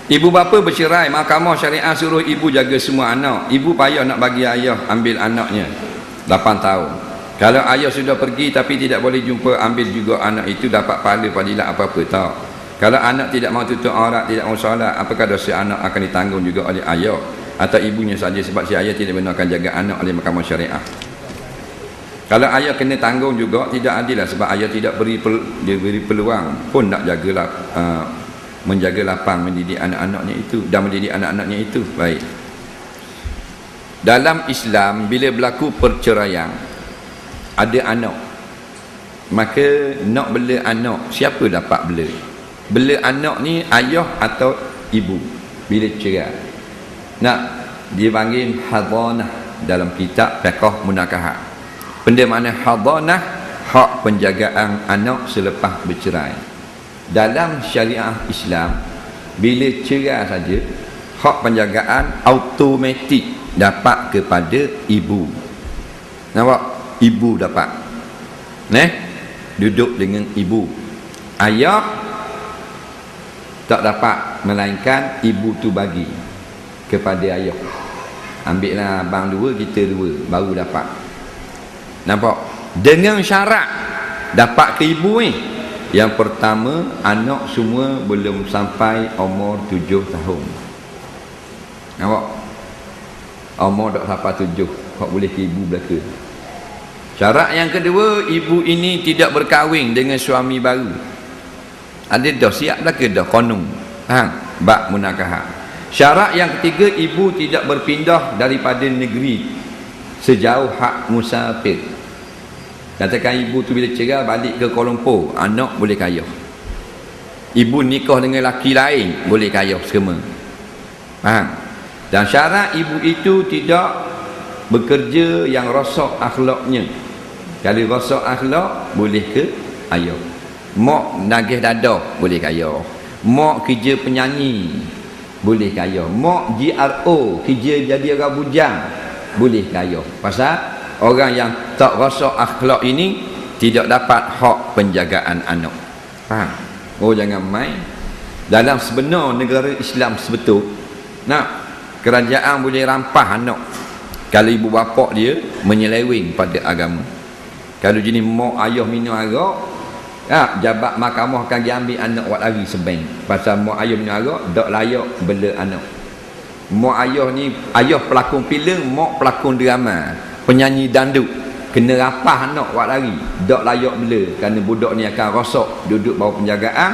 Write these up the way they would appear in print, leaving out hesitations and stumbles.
Ibu bapa bercerai, mahkamah syariah suruh ibu jaga semua anak. Ibu payah nak bagi ayah ambil anaknya 8 tahun. Kalau ayah sudah pergi tapi tidak boleh jumpa, ambil juga anak itu, dapat pahala fadilat apa-apa tak. Kalau anak tidak mau tutup aurat, tidak mau solat, apakah dosa anak akan ditanggung juga oleh ayah atau ibunya saja, sebab si ayah tidak benar akan jaga anak oleh mahkamah syariah? Kalau ayah kena tanggung juga, tidak adil lah, sebab ayah tidak beri peluang pun nak jagalah, menjaga lapang mendidik anak-anaknya itu dan mendidik anak-anaknya itu. Baik. Dalam Islam, bila berlaku perceraian, ada anak, maka nak bela anak, siapa dapat bela? Bela anak ni ayah atau ibu bila cerai. Nak dipanggil hadanah dalam kitab fiqh munakahat. Benda mana hadanah, hak penjagaan anak selepas bercerai. Dalam syariah Islam, bila cerai saja, hak penjagaan automatik dapat kepada ibu. Nampak? Ibu dapat. Duduk dengan ibu. Ayah tak dapat, melainkan ibu tu bagi kepada ayah. Ambillah abang 2, kita 2, baru dapat. Nampak? Dengan syarat dapat ke ibu ni. Yang pertama, anak semua belum sampai umur 7 tahun. Nampak? Umur tak sampai 7, kau boleh ke ibu belaka. Syarat yang kedua, ibu ini tidak berkahwin dengan suami baru. Ada dah siap belaka dah konung. Bab munakahat. Syarat yang ketiga, ibu tidak berpindah daripada negeri sejauh hak musafir. Katakan ibu tu bila cerai balik ke Kuala Lumpur, anak boleh kaya. Ibu nikah dengan laki lain, boleh kaya semua. Dan syarat ibu itu tidak bekerja yang rosak akhlaknya. Kalau rosak akhlak, boleh ke ayah. Mak nagih dadah, boleh kaya. Mak kerja penyanyi, boleh kaya. Mak GRO, kerja jadi orang bujang, boleh kaya. Pasal orang yang tak rosak akhlak ini tidak dapat hak penjagaan anak. Faham? Oh, jangan main. Dalam sebenar negara Islam sebetul, kerajaan boleh rampas anak kalau ibu bapa dia menyeleweng pada agama. Kalau jenis mak ayah minum arak, jabat mahkamah akan diambil anak buat lari sebeng. Pasal mak ayah minum arak tak layak bela anak. Mak ayah ni, ayah pelakon filem, mak pelakon drama, penyanyi dandut, kena rapah anak buat lari, tak layak bela, kerana budak ni akan rosak duduk bawah penjagaan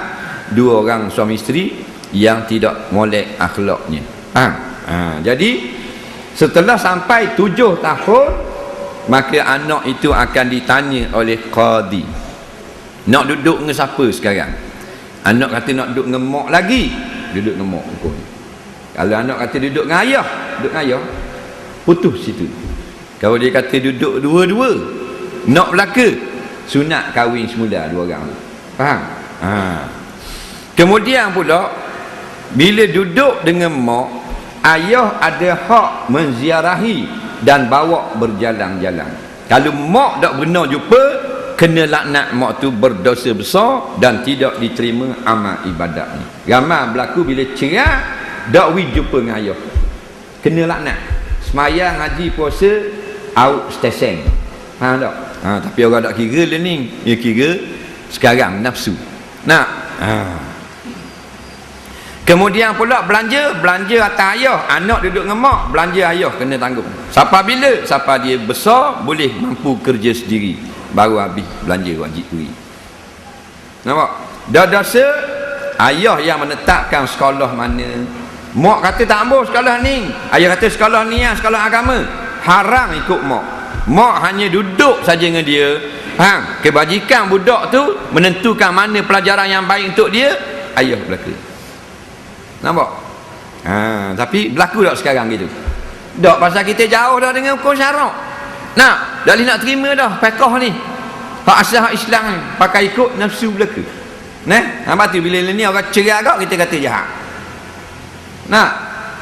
2 orang suami isteri yang tidak molek akhlaknya. Jadi setelah sampai 7 tahun, maka anak itu akan ditanya oleh qadi, nak duduk dengan siapa sekarang? Anak kata nak duduk dengan mak lagi, duduk dengan mak pun. Kalau anak kata duduk dengan ayah, duduk dengan ayah, putus situ. Kalau dia kata duduk dua-dua, nak belaka, sunat kahwin semula 2 orang. Faham? Kemudian pula, bila duduk dengan mak, ayah ada hak menziarahi dan bawa berjalan-jalan. Kalau mak tak benar jumpa, kena laknat mak tu, berdosa besar dan tidak diterima amal ibadat ni. Ramai berlaku bila cerai, tak jumpa dengan ayah, kena laknat. Semayang, haji, puasa, out stesen. Faham tak? Tapi orang tak kira learning, dia kira sekarang nafsu. Kemudian pula belanja atas ayah, anak duduk dengan mak, belanja ayah kena tanggung. Sampai bila? Sampai dia besar, boleh mampu kerja sendiri, baru habis belanja wajib duit. Nampak? Dah dosa ayah yang menetapkan sekolah mana. Mak kata tak ambil sekolah ni, ayah kata sekolah ni sekolah agama. Haram ikut mak. Mak hanya duduk saja dengan dia. Kebajikan budak tu menentukan mana pelajaran yang baik untuk dia, ayah belaka. Nampak? Tapi berlaku tak sekarang gitu? Tak, pasal kita jauh dah dengan hukum syarak. Dah boleh nak terima dah fiqh ni, hak asal Islam ni, pakai ikut nafsu belaka. Nampak tu, bila ni orang cerai agak, kita kata jahat.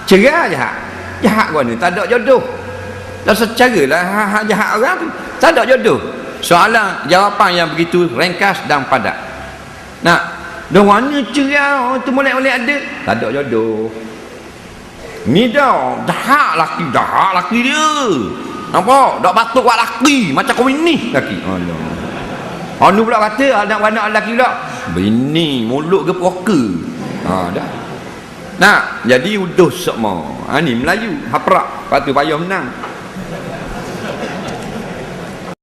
Cerai jahat. Jahat mana? Tak ada jodoh. Dan secara lah jahat orang tu, tak ada jodoh. Soalan jawapan yang begitu ringkas dan padat. dah mana ceria tu molek-molek ada. Tak ada jodoh. Ni dah hak laki dia. Nampak? Dak batuk buat laki macam komunis laki. Allah. Anu pula kata anak-anak lelaki pula bini mulut ke poker. Dah. Nah, jadi uduh semua. Ni Melayu, haprak. Lepas tu payah menang.